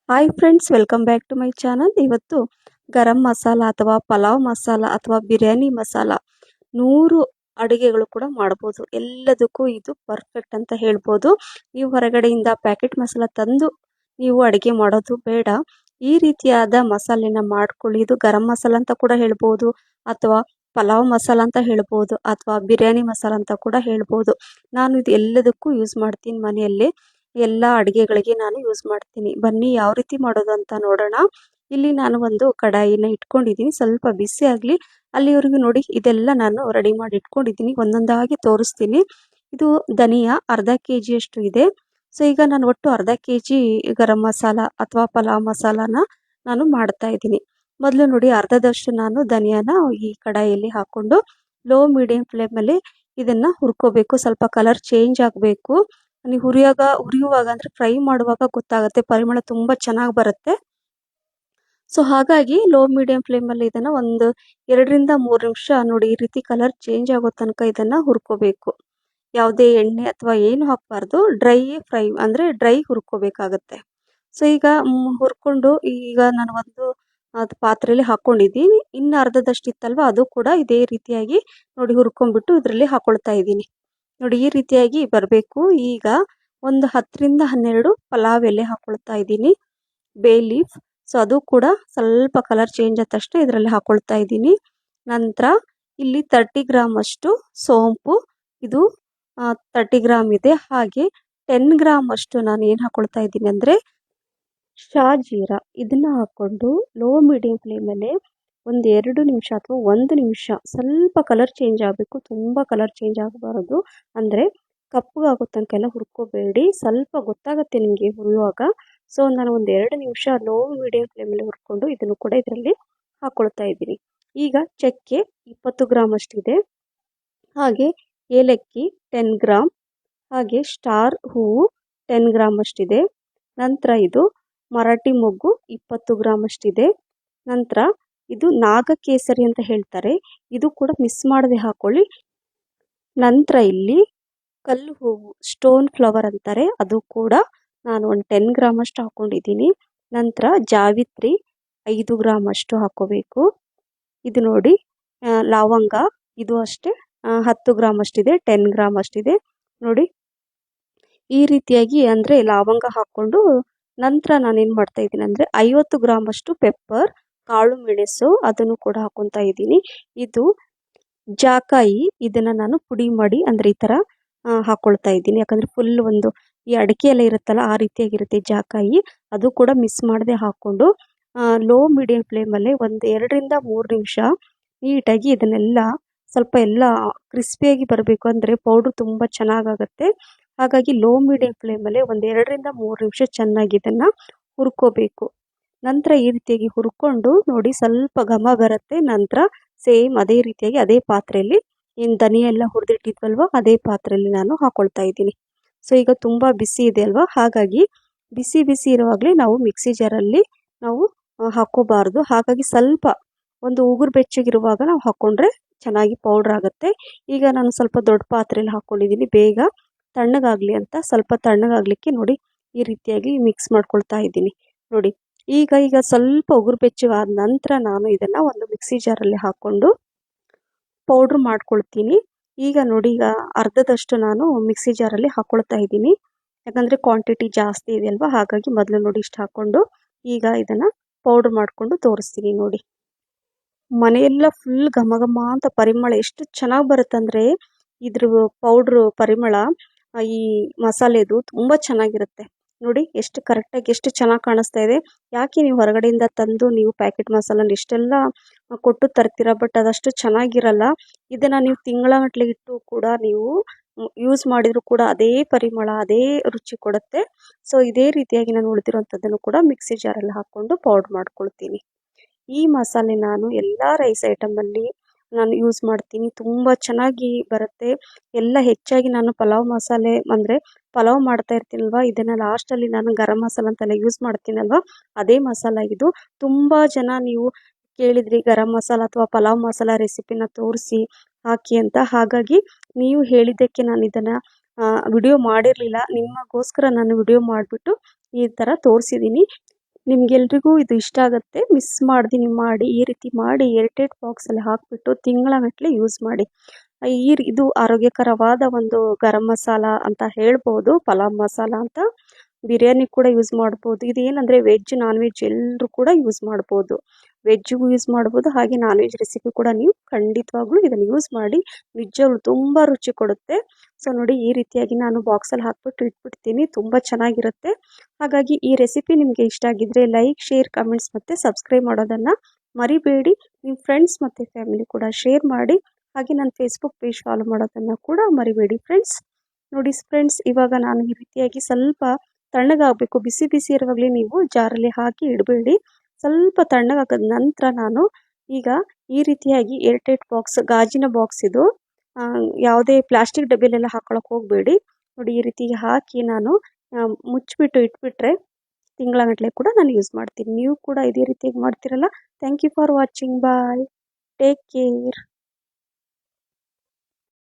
Hi friends, welcome back to my channel. ಇವತ್ತು ಗರಂ ಮಸಾಲ ಅಥವಾ ಪಲಾವ್ ಮಸಾಲ ಅಥವಾ ಬಿರಿಯಾನಿ ಮಸಾಲ 100 ಅಡುಗೆಗಳು ಕೂಡ ಮಾಡ್ಬೋದು. ಎಲ್ಲದಕ್ಕೂ ಇದು ಪರ್ಫೆಕ್ಟ್ ಅಂತ ಹೇಳ್ಬೋದು. ನೀವು ಹೊರಗಡೆಯಿಂದ ಪ್ಯಾಕೆಟ್ ಮಸಾಲ ತಂದು ನೀವು ಅಡುಗೆ ಮಾಡೋದು ಬೇಡ. ಈ ರೀತಿಯಾದ ಮಸಾಲೆನ ಮಾಡ್ಕೊಳ್ಳಿ. ಇದು ಗರಂ ಮಸಾಲ ಅಂತ ಕೂಡ ಹೇಳ್ಬೋದು, ಅಥವಾ ಪಲಾವ್ ಮಸಾಲ ಅಂತ ಹೇಳ್ಬೋದು, ಅಥವಾ ಬಿರಿಯಾನಿ ಮಸಾಲ ಅಂತ ಕೂಡ ಹೇಳ್ಬೋದು. ನಾನು ಇದು ಎಲ್ಲದಕ್ಕೂ ಯೂಸ್ ಮಾಡ್ತೀನಿ. ಮನೆಯಲ್ಲಿ ಎಲ್ಲ ಅಡುಗೆಗಳಿಗೆ ನಾನು ಯೂಸ್ ಮಾಡ್ತೀನಿ. ಬನ್ನಿ ಯಾವ ರೀತಿ ಮಾಡೋದು ಅಂತ ನೋಡೋಣ. ಇಲ್ಲಿ ನಾನು ಒಂದು ಕಡಾಯಿನ ಇಟ್ಕೊಂಡಿದ್ದೀನಿ. ಸ್ವಲ್ಪ ಬಿಸಿ ಆಗಲಿ ಅಲ್ಲಿವರೆಗೂ ನೋಡಿ, ಇದೆಲ್ಲ ನಾನು ರೆಡಿ ಮಾಡಿ ಇಟ್ಕೊಂಡಿದ್ದೀನಿ. ಒಂದೊಂದಾಗಿ ತೋರಿಸ್ತೀನಿ. ಇದು ಧನಿಯಾ ಅರ್ಧ kg ಅಷ್ಟು ಇದೆ. ಸೊ ಈಗ ನಾನು ಒಟ್ಟು ಅರ್ಧ kg ಗರಂ ಮಸಾಲ ಅಥವಾ ಪಲಾವ್ ಮಸಾಲಾನ ನಾನು ಮಾಡ್ತಾ ಇದ್ದೀನಿ. ಮೊದಲು ನೋಡಿ, ಅರ್ಧದಷ್ಟು ನಾನು ಧನಿಯಾನ ಈ ಕಡಾಯಿಯಲ್ಲಿ ಹಾಕೊಂಡು ಲೋ ಮೀಡಿಯಂ ಫ್ಲೇಮಲ್ಲಿ ಇದನ್ನು ಹುರ್ಕೋಬೇಕು. ಸ್ವಲ್ಪ ಕಲರ್ ಚೇಂಜ್ ಆಗಬೇಕು. ನೀವು ಹುರಿಯುವಾಗ ಅಂದರೆ ಫ್ರೈ ಮಾಡುವಾಗ ಗೊತ್ತಾಗುತ್ತೆ, ಪರಿಮಳ ತುಂಬ ಚೆನ್ನಾಗಿ ಬರುತ್ತೆ. ಸೊ ಹಾಗಾಗಿ ಲೋ ಮೀಡಿಯಂ ಫ್ಲೇಮಲ್ಲಿ ಇದನ್ನು ಒಂದು 2-3 ನಿಮಿಷ ನೋಡಿ, ಈ ರೀತಿ ಕಲರ್ ಚೇಂಜ್ ಆಗೋ ತನಕ ಇದನ್ನು ಹುರ್ಕೋಬೇಕು. ಯಾವುದೇ ಎಣ್ಣೆ ಅಥವಾ ಏನು ಹಾಕಬಾರ್ದು, ಡ್ರೈ ಹುರ್ಕೋಬೇಕಾಗತ್ತೆ. ಸೊ ಈಗ ಹುರ್ಕೊಂಡು ಈಗ ನಾನು ಒಂದು ಪಾತ್ರೆಯಲ್ಲಿ ಹಾಕ್ಕೊಂಡಿದ್ದೀನಿ. ಇನ್ನು ಅರ್ಧದಷ್ಟು ಇತ್ತಲ್ವ, ಅದು ಕೂಡ ಇದೇ ರೀತಿಯಾಗಿ ನೋಡಿ ಹುರ್ಕೊಂಡ್ಬಿಟ್ಟು ಇದರಲ್ಲಿ ಹಾಕೊಳ್ತಾ ಇದ್ದೀನಿ. ನೋಡಿ ಈ ರೀತಿಯಾಗಿ ಬರಬೇಕು. ಈಗ ಒಂದು 10-12 ಪಲಾವ್ ಎಲೆ ಹಾಕೊಳ್ತಾ ಇದ್ದೀನಿ, ಬೇ ಲೀಫ್. ಸೊ ಅದು ಕೂಡ ಸ್ವಲ್ಪ ಕಲರ್ ಚೇಂಜ್ ಆದ ತಕ್ಷಣ ಇದರಲ್ಲಿ ಹಾಕೊಳ್ತಾ ಇದ್ದೀನಿ. ನಂತರ ಇಲ್ಲಿ 30 ಗ್ರಾಮ್ ಅಷ್ಟು ಸೋಂಪು, ಇದು 30 ಗ್ರಾಮ್ ಇದೆ. ಹಾಗೆ 10 ಗ್ರಾಮ್ ಅಷ್ಟು ನಾನು ಏನು ಹಾಕೊಳ್ತಾ ಇದ್ದೀನಿ ಅಂದರೆ ಶಾಜೀರಾ. ಇದನ್ನು ಹಾಕ್ಕೊಂಡು ಲೋ ಮೀಡಿಯಂ ಫ್ಲೇಮಲ್ಲೇ ಒಂದು 2 ನಿಮಿಷ ಅಥವಾ 1 ನಿಮಿಷ ಸ್ವಲ್ಪ ಕಲರ್ ಚೇಂಜ್ ಆಗಬೇಕು. ತುಂಬ ಕಲರ್ ಚೇಂಜ್ ಆಗಬಾರದು, ಅಂದರೆ ಕಪ್ಪಗಾಗೋ ತನಕ ಎಲ್ಲ ಹುರ್ಕೋಬೇಡಿ. ಸ್ವಲ್ಪ ಗೊತ್ತಾಗುತ್ತೆ ನಿಮಗೆ ಹುರಿಯುವಾಗ. ಸೊ ನಾನು ಒಂದು 2 ನಿಮಿಷ ಲೋ ಮೀಡಿಯಂ ಫ್ಲೇಮಲ್ಲಿ ಹುರ್ಕೊಂಡು ಇದನ್ನು ಕೂಡ ಇದರಲ್ಲಿ ಹಾಕ್ಕೊಳ್ತಾ ಇದ್ದೀನಿ. ಈಗ ಚಕ್ಕೆ 20 ಗ್ರಾಮ್ ಅಷ್ಟಿದೆ. ಹಾಗೆ ಏಲಕ್ಕಿ 10 ಗ್ರಾಮ್, ಹಾಗೆ ಸ್ಟಾರ್ ಹೂವು 10 ಗ್ರಾಮ್ ಅಷ್ಟಿದೆ. ನಂತರ ಇದು ಮರಾಠಿ ಮೊಗ್ಗು 20 ಗ್ರಾಮ್ ಅಷ್ಟಿದೆ. ನಂತರ ಇದು ನಾಗಕೇಸರಿ ಅಂತ ಹೇಳ್ತಾರೆ, ಇದು ಕೂಡ ಮಿಸ್ ಮಾಡದೆ ಹಾಕೊಳ್ಳಿ. ನಂತರ ಇಲ್ಲಿ ಕಲ್ಲು ಹೂವು, ಸ್ಟೋನ್ ಫ್ಲವರ್ ಅಂತಾರೆ, ಅದು ಕೂಡ ನಾನು ಒಂದು 10 ಗ್ರಾಮ್ ಅಷ್ಟು ಹಾಕ್ಕೊಂಡಿದ್ದೀನಿ. ನಂತರ ಜಾವಿತ್ರಿ 5 ಗ್ರಾಮ್ ಅಷ್ಟು ಹಾಕ್ಕೋಬೇಕು. ಇದು ನೋಡಿ ಲವಂಗ, ಇದು ಅಷ್ಟೇ 10 ಗ್ರಾಮ್ ಅಷ್ಟಿದೆ, 10 ಗ್ರಾಮ್ ಅಷ್ಟಿದೆ. ನೋಡಿ ಈ ರೀತಿಯಾಗಿ ಅಂದರೆ ಲವಂಗ ಹಾಕ್ಕೊಂಡು ನಂತರ ನಾನೇನು ಮಾಡ್ತಾ ಇದ್ದೀನಿ ಅಂದರೆ 50 ಗ್ರಾಮ್ ಅಷ್ಟು ಪೆಪ್ಪರ್, ಕಾಳು ಮೆಣಸು, ಅದನ್ನು ಕೂಡ ಹಾಕ್ಕೊತಾ ಇದ್ದೀನಿ. ಇದು ಜಾಕಾಯಿ, ಇದನ್ನು ನಾನು ಪುಡಿ ಮಾಡಿ ಅಂದರೆ ಈ ಥರ ಹಾಕ್ಕೊಳ್ತಾ ಇದ್ದೀನಿ. ಯಾಕಂದರೆ ಫುಲ್ ಒಂದು ಈ ಅಡಿಕೆ ಎಲ್ಲ ಇರುತ್ತಲ್ಲ, ಆ ರೀತಿಯಾಗಿರುತ್ತೆ ಜಾಕಾಯಿ. ಅದು ಕೂಡ ಮಿಸ್ ಮಾಡದೆ ಹಾಕ್ಕೊಂಡು ಲೋ ಮೀಡಿಯಂ ಫ್ಲೇಮಲ್ಲೇ ಒಂದು 2-3 ನಿಮಿಷ ನೀಟಾಗಿ ಇದನ್ನೆಲ್ಲ ಸ್ವಲ್ಪ ಎಲ್ಲ ಕ್ರಿಸ್ಪಿಯಾಗಿ ಬರಬೇಕು, ಅಂದರೆ ಪೌಡ್ರು ತುಂಬ ಚೆನ್ನಾಗಾಗುತ್ತೆ. ಹಾಗಾಗಿ ಲೋ ಮೀಡಿಯಂ ಫ್ಲೇಮಲ್ಲೇ ಒಂದು 2-3 ನಿಮಿಷ ಚೆನ್ನಾಗಿ ಇದನ್ನು ಹುರ್ಕೋಬೇಕು. ನಂತರ ಈ ರೀತಿಯಾಗಿ ಹುರ್ಕೊಂಡು ನೋಡಿ ಸ್ವಲ್ಪ ಘಮ ಬರುತ್ತೆ. ನಂತರ ಸೇಮ್ ಅದೇ ರೀತಿಯಾಗಿ ಅದೇ ಪಾತ್ರೆಯಲ್ಲಿ ಏನು ಧನಿಯಾ ಎಲ್ಲ ಹುರಿದಿಟ್ಟಿದ್ವಲ್ವ, ಅದೇ ಪಾತ್ರೆಯಲ್ಲಿ ನಾನು ಹಾಕ್ಕೊಳ್ತಾ ಇದ್ದೀನಿ. ಸೊ ಈಗ ತುಂಬ ಬಿಸಿ ಇದೆ ಅಲ್ವಾ, ಹಾಗಾಗಿ ಬಿಸಿ ಬಿಸಿ ಇರುವಾಗಲೇ ನಾವು ಮಿಕ್ಸಿ ಜಾರಲ್ಲಿ ನಾವು ಹಾಕ್ಕೋಬಾರ್ದು. ಹಾಗಾಗಿ ಸ್ವಲ್ಪ ಒಂದು ಉಗುರು ಬೆಚ್ಚಗಿರುವಾಗ ನಾವು ಹಾಕ್ಕೊಂಡ್ರೆ ಚೆನ್ನಾಗಿ ಪೌಡ್ರ್ ಆಗುತ್ತೆ. ಈಗ ನಾನು ಸ್ವಲ್ಪ ದೊಡ್ಡ ಪಾತ್ರೆಯಲ್ಲಿ ಹಾಕ್ಕೊಂಡಿದ್ದೀನಿ, ಬೇಗ ತಣ್ಣಗಾಗಲಿ ಅಂತ. ಸ್ವಲ್ಪ ತಣ್ಣಗಾಗಲಿಕ್ಕೆ ನೋಡಿ ಈ ರೀತಿಯಾಗಿ ಮಿಕ್ಸ್ ಮಾಡ್ಕೊಳ್ತಾ ಇದ್ದೀನಿ. ನೋಡಿ ಈಗ ಸ್ವಲ್ಪ ಉಗುರು ಬೆಚ್ಚಗಾದ ನಂತರ ನಾನು ಇದನ್ನು ಒಂದು ಮಿಕ್ಸಿ ಜಾರಲ್ಲಿ ಹಾಕ್ಕೊಂಡು ಪೌಡ್ರ್ ಮಾಡ್ಕೊಳ್ತೀನಿ. ಈಗ ನೋಡಿ, ಈಗ ಅರ್ಧದಷ್ಟು ನಾನು ಮಿಕ್ಸಿ ಜಾರಲ್ಲಿ ಹಾಕ್ಕೊಳ್ತಾ ಇದ್ದೀನಿ. ಯಾಕಂದರೆ ಕ್ವಾಂಟಿಟಿ ಜಾಸ್ತಿ ಇದೆ ಅಲ್ವಾ, ಹಾಗಾಗಿ ಮೊದಲು ನೋಡಿ ಇಷ್ಟು ಹಾಕ್ಕೊಂಡು ಈಗ ಇದನ್ನು ಪೌಡ್ರ್ ಮಾಡಿಕೊಂಡು ತೋರಿಸ್ತೀನಿ. ನೋಡಿ ಮನೆಯೆಲ್ಲ ಫುಲ್ ಘಮ ಘಮ ಅಂತ ಪರಿಮಳ ಎಷ್ಟು ಚೆನ್ನಾಗಿ ಬರುತ್ತಂದರೆ, ಇದ್ರ ಪೌಡ್ರು ಪರಿಮಳ ಈ ಮಸಾಲೆದು ತುಂಬ ಚೆನ್ನಾಗಿರುತ್ತೆ. ನೋಡಿ ಎಷ್ಟು ಕರೆಕ್ಟಾಗಿ ಎಷ್ಟು ಚೆನ್ನಾಗಿ ಕಾಣಿಸ್ತಾ ಇದೆ. ಯಾಕೆ ನೀವು ಹೊರಗಡೆಯಿಂದ ತಂದು ನೀವು ಪ್ಯಾಕೆಟ್ ಮಸಾಲನ ಇಷ್ಟೆಲ್ಲ ಕೊಟ್ಟು ತರ್ತೀರ, ಬಟ್ ಅದಷ್ಟು ಚೆನ್ನಾಗಿರಲ್ಲ. ಇದನ್ನು ನೀವು ತಿಂಗಳಗಟ್ಟಲೆ ಇಟ್ಟು ಕೂಡ ನೀವು ಯೂಸ್ ಮಾಡಿದರೂ ಕೂಡ ಅದೇ ಪರಿಮಳ, ಅದೇ ರುಚಿ ಕೊಡುತ್ತೆ. ಸೊ ಇದೇ ರೀತಿಯಾಗಿ ನಾನು ಉಳಿದಿರೋಂಥದ್ದನ್ನು ಕೂಡ ಮಿಕ್ಸಿ ಜಾರಲ್ಲಿ ಹಾಕ್ಕೊಂಡು ಪೌಡ್ರ್ ಮಾಡ್ಕೊಳ್ತೀನಿ. ಈ ಮಸಾಲೆ ನಾನು ಎಲ್ಲ ರೈಸ್ ಐಟಮಲ್ಲಿ ನಾನು ಯೂಸ್ ಮಾಡ್ತೀನಿ, ತುಂಬ ಚೆನ್ನಾಗಿ ಬರುತ್ತೆ. ಎಲ್ಲ ಹೆಚ್ಚಾಗಿ ನಾನು ಪಲಾವ್ ಮಸಾಲೆ ಅಂದರೆ ಪಲಾವ್ ಮಾಡ್ತಾ ಇರ್ತೀನಲ್ವ, ಇದನ್ನು ಲಾಸ್ಟಲ್ಲಿ ನಾನು ಗರಂ ಮಸಾಲ ಅಂತೆಲ್ಲ ಯೂಸ್ ಮಾಡ್ತೀನಲ್ವ, ಅದೇ ಮಸಾಲ ಇದು. ತುಂಬ ಜನ ನೀವು ಕೇಳಿದ್ರಿ ಗರಂ ಮಸಾಲ ಅಥವಾ ಪಲಾವ್ ಮಸಾಲ ರೆಸಿಪಿನ ತೋರಿಸಿ ಹಾಕಿ ಅಂತ. ಹಾಗಾಗಿ ನೀವು ಹೇಳಿದ್ದಕ್ಕೆ ನಾನು ಇದನ್ನು ವಿಡಿಯೋ ಮಾಡಿರಲಿಲ್ಲ, ನಿಮಗೋಸ್ಕರ ನಾನು ವಿಡಿಯೋ ಮಾಡಿಬಿಟ್ಟು ಈ ಥರ ತೋರಿಸಿದ್ದೀನಿ. ನಿಮ್ಗೆಲ್ರಿಗೂ ಇದು ಇಷ್ಟ ಆಗುತ್ತೆ. ಮಿಸ್ ಮಾಡ್ದೆ ನೀವು ಮಾಡಿ ಈ ರೀತಿ ಮಾಡಿ ಏರ್‌ಟೈಟ್ ಬಾಕ್ಸಲ್ಲಿ ಹಾಕಿಬಿಟ್ಟು ತಿಂಗಳಗಟ್ಟಲೆ ಯೂಸ್ ಮಾಡಿ. ಇದು ಆರೋಗ್ಯಕರವಾದ ಒಂದು ಗರಂ ಮಸಾಲ ಅಂತ ಹೇಳ್ಬೋದು, ಪಲಾವ್ ಮಸಾಲ ಅಂತ. ಬಿರಿಯಾನಿ ಕೂಡ ಯೂಸ್ ಮಾಡ್ಬೋದು. ಇದೇನಂದರೆ ವೆಜ್ ನಾನ್ ವೆಜ್ ಎಲ್ಲರೂ ಕೂಡ ಯೂಸ್ ಮಾಡ್ಬೋದು. ವೆಜ್ಜಿಗೂ ಯೂಸ್ ಮಾಡ್ಬೋದು, ಹಾಗೆ ನಾನ್ ವೆಜ್ ರೆಸಿಪಿ ಕೂಡ ನೀವು ಖಂಡಿತವಾಗ್ಲೂ ಇದನ್ನು ಯೂಸ್ ಮಾಡಿ. ನಿಜವಾಗ್ಲೂ ತುಂಬ ರುಚಿ ಕೊಡುತ್ತೆ. ಸೊ ನೋಡಿ, ಈ ರೀತಿಯಾಗಿ ನಾನು ಬಾಕ್ಸಲ್ಲಿ ಹಾಕ್ಬಿಟ್ಟು ಇಟ್ಬಿಡ್ತೀನಿ, ತುಂಬ ಚೆನ್ನಾಗಿರುತ್ತೆ. ಹಾಗಾಗಿ ಈ ರೆಸಿಪಿ ನಿಮಗೆ ಇಷ್ಟ ಆಗಿದ್ರೆ ಲೈಕ್, ಶೇರ್, ಕಮೆಂಟ್ಸ್ ಮತ್ತು ಸಬ್ಸ್ಕ್ರೈಬ್ ಮಾಡೋದನ್ನು ಮರಿಬೇಡಿ. ನಿಮ್ಮ ಫ್ರೆಂಡ್ಸ್ ಮತ್ತು ಫ್ಯಾಮಿಲಿ ಕೂಡ ಶೇರ್ ಮಾಡಿ. ಹಾಗೆ ನನ್ನ ಫೇಸ್ಬುಕ್ ಪೇಜ್ ಫಾಲೋ ಮಾಡೋದನ್ನು ಕೂಡ ಮರಿಬೇಡಿ ಫ್ರೆಂಡ್ಸ್. ನೋಡಿ ಫ್ರೆಂಡ್ಸ್, ಇವಾಗ ನಾನು ಈ ರೀತಿಯಾಗಿ ಸ್ವಲ್ಪ ತಣ್ಣಗಾಗಬೇಕು. ಬಿಸಿ ಬಿಸಿ ಇರುವಾಗಲೇ ನೀವು ಜಾರಲ್ಲಿ ಹಾಕಿ ಇಡಬೇಡಿ. ಸ್ವಲ್ಪ ತಣ್ಣಗಾಗದ ನಂತರ ನಾನು ಈಗ ಈ ರೀತಿಯಾಗಿ ಏರ್‌ಟೈಟ್ ಬಾಕ್ಸ್, ಗಾಜಿನ ಬಾಕ್ಸ್ ಇದು, ಯಾವುದೇ ಪ್ಲಾಸ್ಟಿಕ್ ಡಬ್ಬಿಲೆಲ್ಲ ಹಾಕೊಳ್ಳೋಕೆ ಹೋಗಬೇಡಿ. ನೋಡಿ, ಈ ರೀತಿ ಹಾಕಿ ನಾನು ಮುಚ್ಚಿಬಿಟ್ಟು ಇಟ್ಬಿಟ್ರೆ ತಿಂಗಳಗಟ್ಟಲೆ ಕೂಡ ನಾನು ಯೂಸ್ ಮಾಡ್ತೀನಿ. ನೀವು ಕೂಡ ಇದೇ ರೀತಿಯಾಗಿ ಮಾಡ್ತೀರಲ್ಲ. Thank you for watching. Bye, take care.